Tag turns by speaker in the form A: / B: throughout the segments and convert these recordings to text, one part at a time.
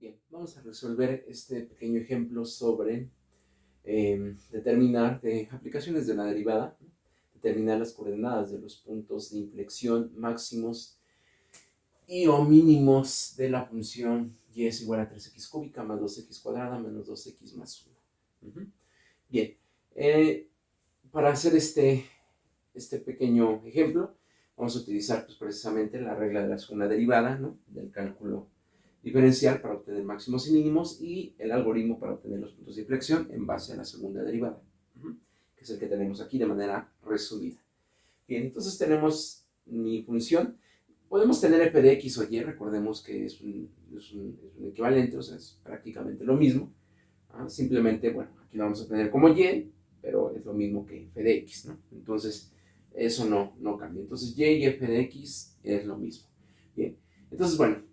A: Bien, vamos a resolver este pequeño ejemplo sobre determinar aplicaciones de la derivada, ¿no? Determinar las coordenadas de los puntos de inflexión máximos y o mínimos de la función y es igual a 3x cúbica más 2x cuadrada menos 2x más 1. Bien, para hacer este pequeño ejemplo, vamos a utilizar pues, precisamente la regla de la segunda derivada, ¿no? Del cálculo diferencial para obtener máximos y mínimos y el algoritmo para obtener los puntos de inflexión en base a la segunda derivada, que es el que tenemos aquí de manera resumida. Bien, entonces tenemos mi función. Podemos tener f de x o y, recordemos que es un equivalente, o sea, es prácticamente lo mismo. Simplemente, bueno, aquí lo vamos a tener como y, pero es lo mismo que f de x, ¿no? Entonces, eso no cambia. Entonces, y f de x es lo mismo. Bien, entonces, bueno,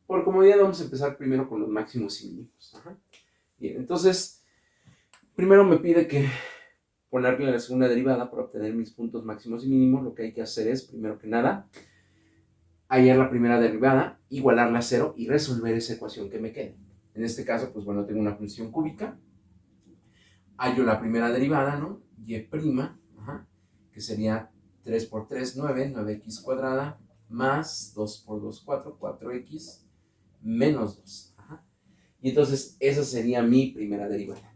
A: por comodidad vamos a empezar primero con los máximos y mínimos. Bien, entonces, primero me pide que ponerle la segunda derivada para obtener mis puntos máximos y mínimos. Lo que hay que hacer es, primero que nada, hallar la primera derivada, igualarla a 0 y resolver esa ecuación que me quede. En este caso, pues bueno, tengo una función cúbica. Hallo la primera derivada, ¿no? Y', que sería 3 por 3, 9, 9x cuadrada, más 2 por 2, 4, 4x, menos 2. Y entonces esa sería mi primera derivada.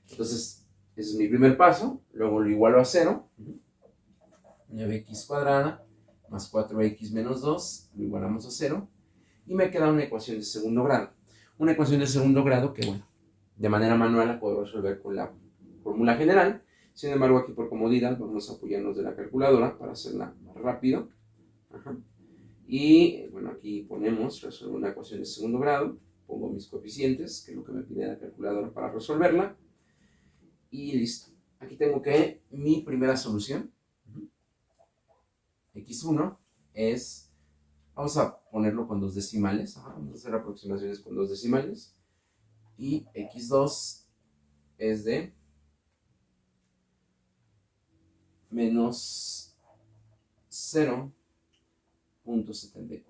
A: Entonces, ese es mi primer paso. Luego lo igualo a 0. 9x cuadrada más 4x menos 2, lo igualamos a 0. Y me queda una ecuación de segundo grado. Una ecuación de segundo grado que, bueno, de manera manual la puedo resolver con la fórmula general. Sin embargo, aquí por comodidad vamos a apoyarnos de la calculadora para hacerla más rápido. Y bueno, aquí ponemos resolver una ecuación de segundo grado. Pongo mis coeficientes, que es lo que me pide la calculadora para resolverla. Y listo. Aquí tengo que mi primera solución, x1, es, vamos a ponerlo con dos decimales. Vamos a hacer aproximaciones con dos decimales. Y x2 es de menos 0.74.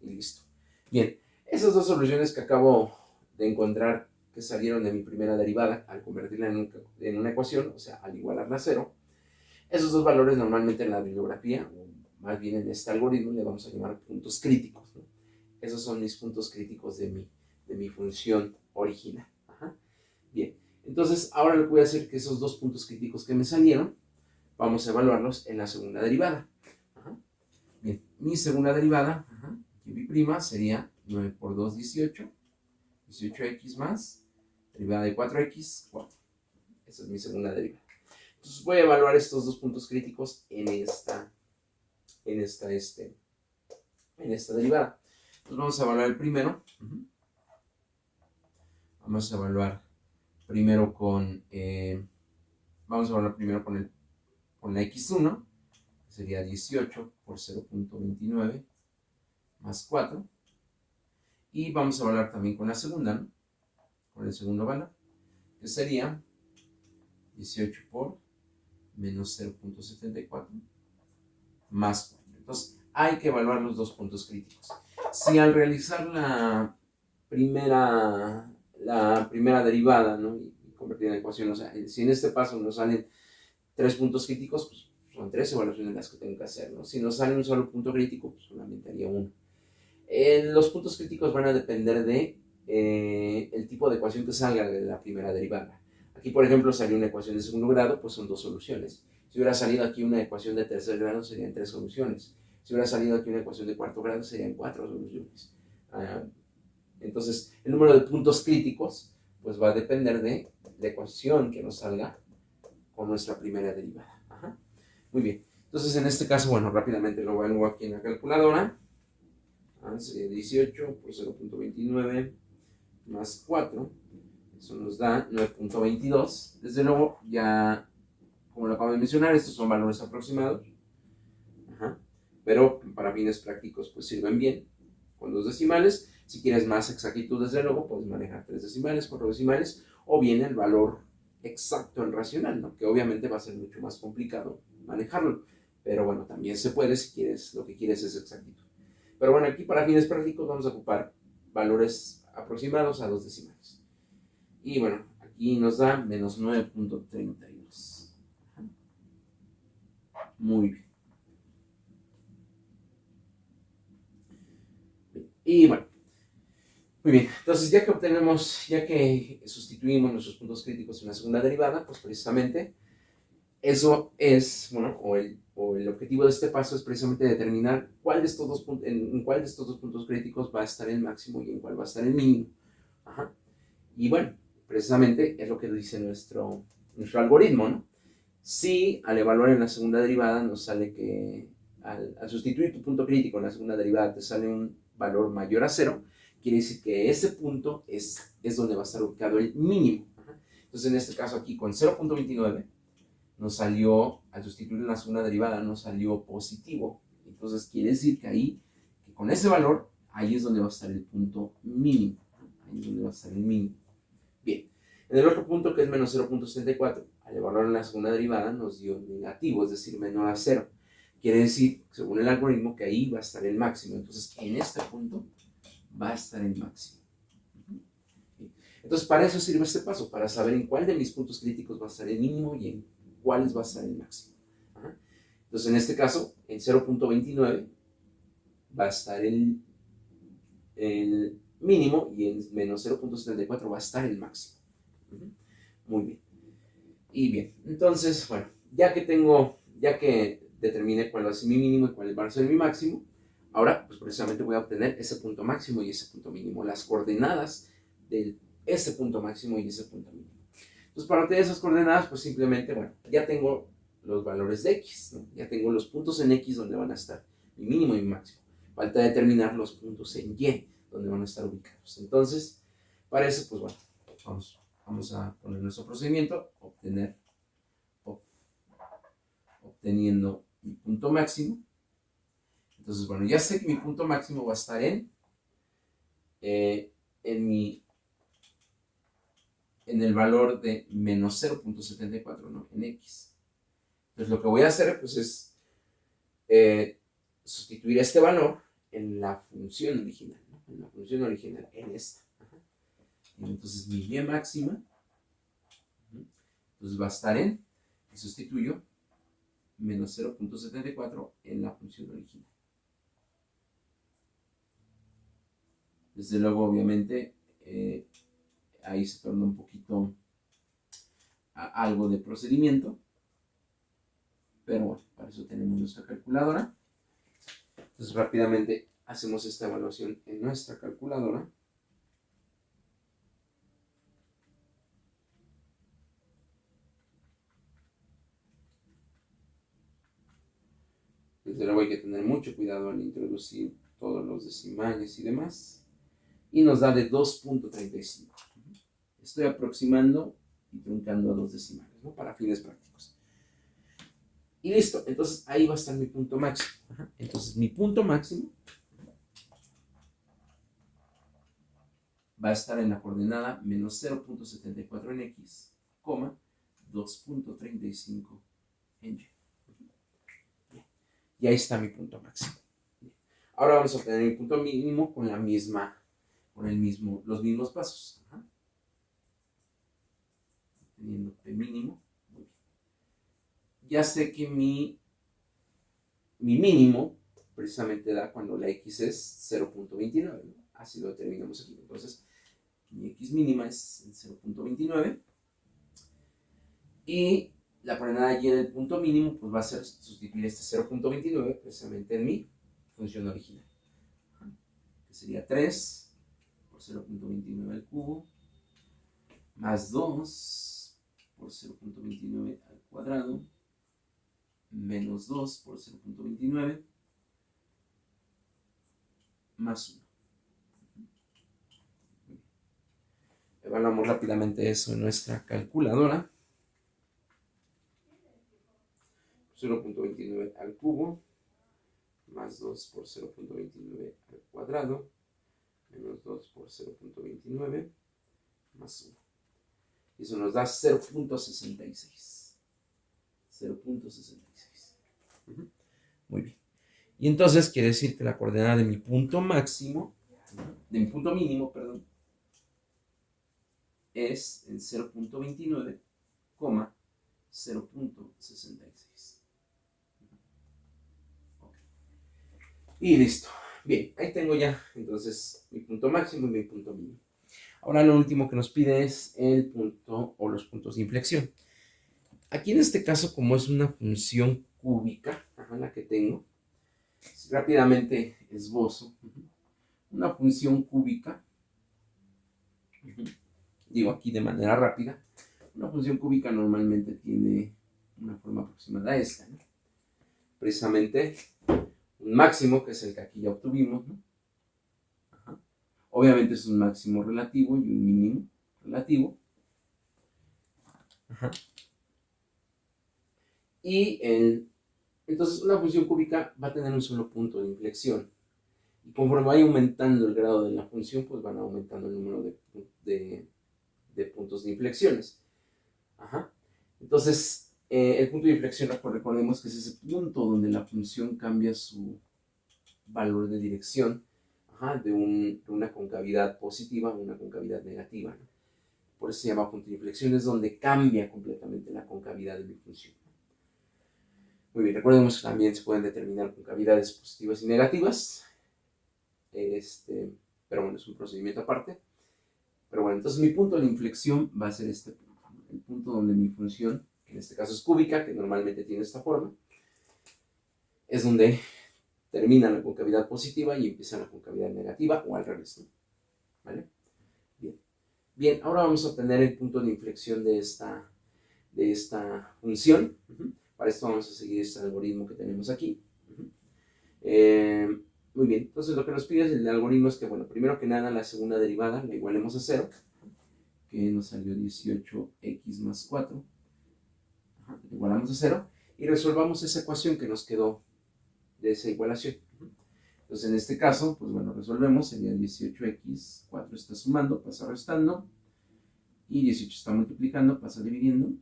A: Y listo. Bien, esas dos soluciones que acabo de encontrar que salieron de mi primera derivada al convertirla en una ecuación, o sea, al igualarla a 0, esos dos valores normalmente en la bibliografía, o más bien en este algoritmo, le vamos a llamar puntos críticos, ¿no? Esos son mis puntos críticos de mi función original. Bien, entonces ahora lo que voy a hacer es que esos dos puntos críticos que me salieron, vamos a evaluarlos en la segunda derivada. Bien, mi segunda derivada, mi prima sería 9 por 2, 18. 18x más, derivada de 4x, 4. Esa es mi segunda derivada. Entonces voy a evaluar estos dos puntos críticos en esta derivada. Entonces vamos a evaluar el primero. Vamos a evaluar primero con la x1, que sería 18 por 0.29 más 4. Y vamos a evaluar también con la segunda, ¿no? Con el segundo valor, que sería 18 por menos 0.74 más 4. Entonces, hay que evaluar los dos puntos críticos. Si al realizar la primera derivada, ¿no? y convertir en ecuación, o sea, si en este paso nos salen tres puntos críticos, pues son tres evaluaciones las que tengo que hacer, ¿no? Si nos sale un solo punto crítico, pues solamente haría uno. Los puntos críticos van a depender de el tipo de ecuación que salga de la primera derivada. Aquí, por ejemplo, salió una ecuación de segundo grado, pues son dos soluciones. Si hubiera salido aquí una ecuación de tercer grado, serían tres soluciones. Si hubiera salido aquí una ecuación de cuarto grado, serían cuatro soluciones. Entonces, el número de puntos críticos pues va a depender de la ecuación que nos salga con nuestra primera derivada. Muy bien. Entonces, en este caso, bueno, rápidamente lo pongo aquí en la calculadora. Sería 18 por 0.29 más 4. Eso nos da 9.22. Desde luego, ya, como lo acabo de mencionar, estos son valores aproximados. Pero para fines prácticos, pues sirven bien con dos decimales. Si quieres más exactitud, desde luego, puedes manejar 3 decimales, 4 decimales, o bien el valor exacto en racional, ¿no? Que obviamente va a ser mucho más complicado manejarlo. Pero bueno, también se puede si quieres, lo que quieres es exactitud. Pero bueno, aquí para fines prácticos vamos a ocupar valores aproximados a 2 decimales. Y bueno, aquí nos da menos 9.32. Muy bien. Y bueno, muy bien. Entonces, ya que sustituimos nuestros puntos críticos en la segunda derivada, pues precisamente eso es, bueno, o el objetivo de este paso es precisamente determinar cuál de estos dos en cuál de estos dos puntos críticos va a estar el máximo y en cuál va a estar el mínimo. Ajá. Y bueno, precisamente es lo que dice nuestro algoritmo, ¿no? Si al evaluar en la segunda derivada nos sale que al sustituir tu punto crítico en la segunda derivada te sale un valor mayor a 0, quiere decir que ese punto es donde va a estar ubicado el mínimo. Ajá. Entonces, en este caso aquí con 0.29 nos salió, al sustituir en la segunda derivada, nos salió positivo. Entonces quiere decir que ahí, que con ese valor, ahí es donde va a estar el punto mínimo. Ahí es donde va a estar el mínimo. Bien. En el otro punto, que es menos 0.74, al evaluar en la segunda derivada, nos dio negativo, es decir, menor a 0. Quiere decir, según el algoritmo, que ahí va a estar el máximo. Entonces, en este punto va a estar el máximo. Entonces, para eso sirve este paso, para saber en cuál de mis puntos críticos va a estar el mínimo y en cuáles va a estar el máximo. Ajá. Entonces, en este caso, en 0.29 va a estar el mínimo y en menos 0.74 va a estar el máximo. Muy bien. Y bien, entonces, bueno, ya que determiné cuál va a ser mi mínimo y cuál va a ser mi máximo, ahora, pues precisamente voy a obtener ese punto máximo y ese punto mínimo, las coordenadas de ese punto máximo y ese punto mínimo. Entonces, para obtener esas coordenadas, pues simplemente, bueno, ya tengo los valores de X, ¿no? Ya tengo los puntos en X donde van a estar mi mínimo y mi máximo. Falta determinar los puntos en Y donde van a estar ubicados. Entonces, para eso, pues bueno, vamos a poner nuestro procedimiento, obteniendo mi punto máximo. Entonces, bueno, ya sé que mi punto máximo va a estar en el valor de menos 0.74, ¿no? En X. Entonces, lo que voy a hacer, pues, es sustituir este valor en la función original, ¿no? En la función original, en esta. Entonces, mi Y máxima, entonces va a estar en, y sustituyo, menos 0.74 en la función original. Desde luego, obviamente, ahí se torna un poquito algo de procedimiento, pero bueno, para eso tenemos nuestra calculadora. Entonces, rápidamente hacemos esta evaluación en nuestra calculadora. Desde luego hay que tener mucho cuidado al introducir todos los decimales y demás. Y nos da de 2.35. Estoy aproximando y truncando a 2 decimales, ¿no? Para fines prácticos. Y listo, entonces ahí va a estar mi punto máximo. Entonces mi punto máximo va a estar en la coordenada menos 0.74 en X, 2.35 en Y. Y ahí está mi punto máximo. Ahora vamos a obtener mi punto mínimo con los mismos pasos. Teniendo P mínimo. Ya sé que mi mínimo precisamente da cuando la X es 0.29, ¿no? Así lo determinamos aquí. Entonces, mi X mínima es 0.29 y la coordenada Y en el punto mínimo pues va a ser sustituir este 0.29 precisamente en mi función original, que sería 3 por 0.29 al cubo más 2 por 0.29 al cuadrado menos 2 por 0.29 más 1. Evaluamos rápidamente eso en nuestra calculadora. 0.29 al cubo más 2 por 0.29 al cuadrado menos 2 por 0.29 más 1. Y eso nos da 0.66. 0.66. Muy bien. Y entonces quiere decir que la coordenada de mi punto máximo, de mi punto mínimo, perdón, es el 0.29, 0.66. Y listo. Bien, ahí tengo ya entonces mi punto máximo y mi punto mínimo. Ahora lo último que nos pide es el punto o los puntos de inflexión. Aquí en este caso, como es una función cúbica, la que tengo, rápidamente esbozo una función cúbica, digo aquí de manera rápida, una función cúbica normalmente tiene una forma aproximada a esta, ¿no? Precisamente un máximo, que es el que aquí ya obtuvimos, ¿no? Obviamente es un máximo relativo y un mínimo relativo. Y entonces una función cúbica va a tener un solo punto de inflexión. Y conforme vaya aumentando el grado de la función, pues van aumentando el número de puntos de inflexiones. Entonces, el punto de inflexión, recordemos que es ese punto donde la función cambia su valor de dirección de una concavidad positiva a una concavidad negativa, ¿no? Por eso se llama punto de inflexión, es donde cambia completamente la concavidad de mi función. Muy bien, recordemos que también se pueden determinar concavidades positivas y negativas, pero bueno, es un procedimiento aparte. Pero bueno, entonces mi punto de inflexión va a ser este punto, el punto donde mi función, que en este caso es cúbica, que normalmente tiene esta forma, es donde termina la concavidad positiva y empieza la concavidad negativa, o al revés, ¿no? ¿Vale? Bien, ahora vamos a obtener el punto de inflexión de esta función. Para esto vamos a seguir este algoritmo que tenemos aquí. Muy bien, entonces lo que nos pide el algoritmo es que, bueno, primero que nada la segunda derivada la igualemos a 0, que nos salió 18x más 4. La igualamos a 0 y resolvamos esa ecuación que nos quedó de esa igualación. Entonces en este caso, pues bueno, resolvemos, sería 18x, 4 está sumando, pasa restando, y 18 está multiplicando, pasa dividiendo,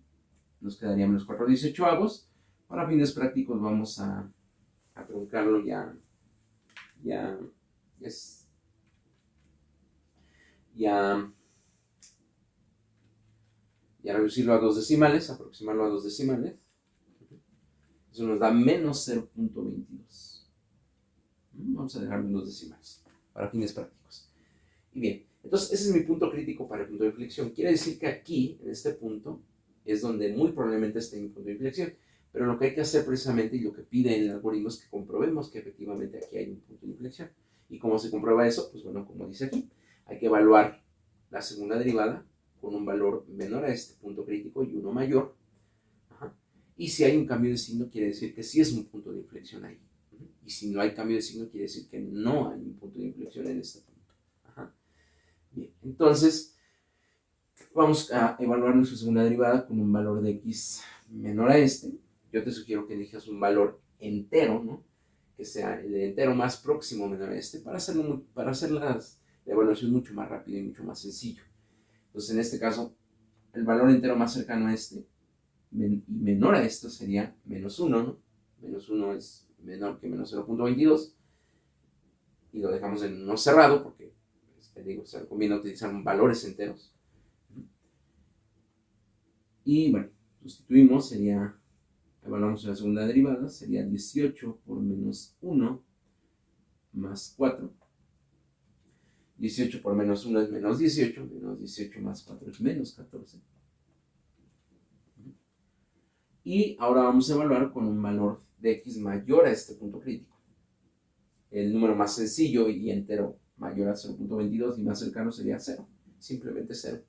A: nos quedaría menos 4 18avos. Para fines prácticos vamos a truncarlo ya reducirlo a 2 decimales, aproximarlo a 2 decimales. Eso nos da menos 0.22. Vamos a dejarlo en 2 decimales para fines prácticos. Y bien, entonces ese es mi punto crítico para el punto de inflexión. Quiere decir que aquí, en este punto, es donde muy probablemente esté mi punto de inflexión. Pero lo que hay que hacer precisamente, y lo que pide el algoritmo, es que comprobemos que efectivamente aquí hay un punto de inflexión. ¿Y cómo se comprueba eso? Pues bueno, como dice aquí, hay que evaluar la segunda derivada con un valor menor a este punto crítico y uno mayor. Y si hay un cambio de signo, quiere decir que sí es un punto de inflexión ahí. Y si no hay cambio de signo, quiere decir que no hay un punto de inflexión en este punto. Bien, entonces vamos a evaluar nuestra segunda derivada con un valor de x menor a este. Yo te sugiero que elijas un valor entero, ¿no? Que sea el entero más próximo menor a este, para hacer la evaluación mucho más rápido y mucho más sencillo. Entonces, en este caso, el valor entero más cercano a este y menor a esto sería menos 1, ¿no? Menos 1 es menor que menos 0.22, y lo dejamos en no cerrado porque, digo, se conviene utilizar valores enteros. Y bueno, sustituimos, evaluamos la segunda derivada, sería 18 por menos 1 más 4. 18 por menos 1 es menos 18, menos 18 más 4 es menos 14. Y ahora vamos a evaluar con un valor de x mayor a este punto crítico. El número más sencillo y entero mayor a 0.22 y más cercano sería 0, simplemente 0.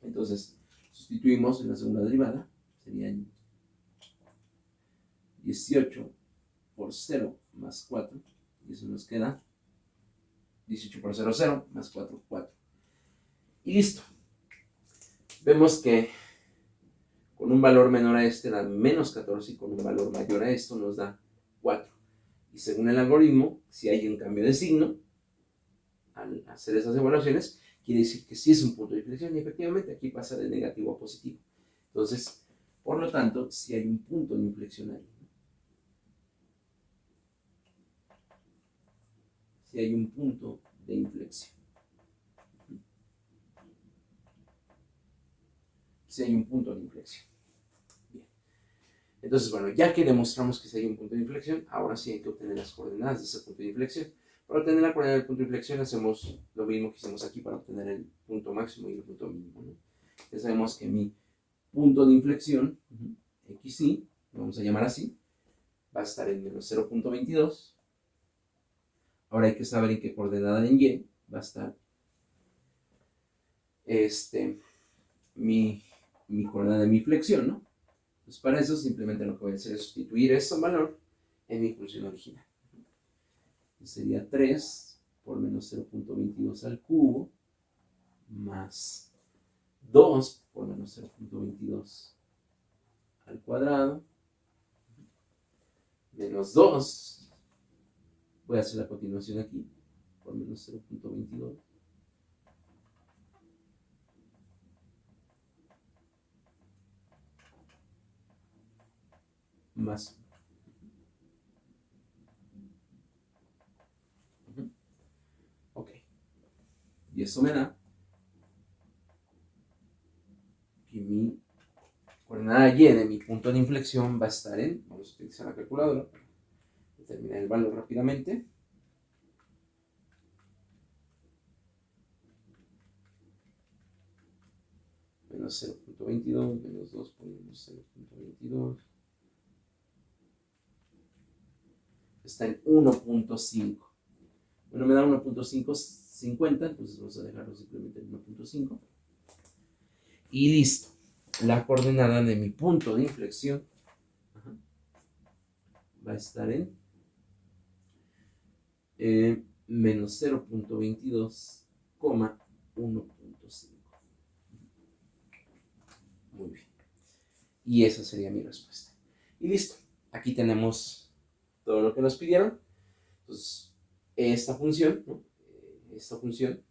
A: Entonces, sustituimos en la segunda derivada, sería 18 por 0 más 4, y eso nos queda 18 por 0, 0, más 4, 4. Y listo. Vemos que con un valor menor a este da menos 14 y con un valor mayor a esto nos da 4. Y según el algoritmo, si hay un cambio de signo, al hacer esas evaluaciones, quiere decir que sí es un punto de inflexión y efectivamente aquí pasa de negativo a positivo. Entonces, por lo tanto, sí hay un punto de inflexión ahí. si hay un punto de inflexión. Si hay un punto de inflexión. Bien. Entonces, bueno, ya que demostramos que si hay un punto de inflexión, ahora sí hay que obtener las coordenadas de ese punto de inflexión. Para obtener la coordenada del punto de inflexión hacemos lo mismo que hicimos aquí para obtener el punto máximo y el punto mínimo, ¿no? Ya sabemos que mi punto de inflexión, XY, lo vamos a llamar así, va a estar en menos 0.22. Ahora hay que saber en qué coordenada en Y va a estar mi coordenada de mi flexión, ¿no? Pues para eso simplemente lo que voy a hacer es sustituir ese valor en mi función original. Sería 3 por menos 0.22 al cubo más 2 por menos 0.22 al cuadrado menos 2. Voy a hacer la continuación aquí por menos 0.22 más. Ok. Y eso me da que mi coordenada Y de mi punto de inflexión va a estar en, vamos a utilizar la calculadora para determinar el valor rápidamente. Menos 0.22, menos 2 por menos 0.22. Está en 1.5. Bueno, me da 1.550, entonces vamos a dejarlo simplemente en 1.5. Y listo. La coordenada de mi punto de inflexión va a estar en menos 0.22, 1.5. Muy bien. Y esa sería mi respuesta. Y listo. Aquí tenemos todo lo que nos pidieron. Entonces, esta función, ¿no? Esta función,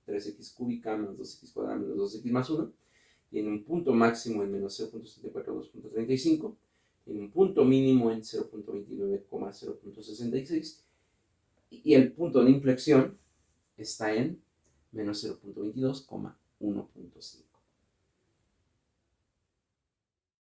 A: 3x cúbica más 2x cuadrada menos 2x más 1, tiene un punto máximo en menos 0.74, 2.35, tiene un punto mínimo en 0.29, 0.66, y el punto de inflexión está en menos 0.22, 1.5.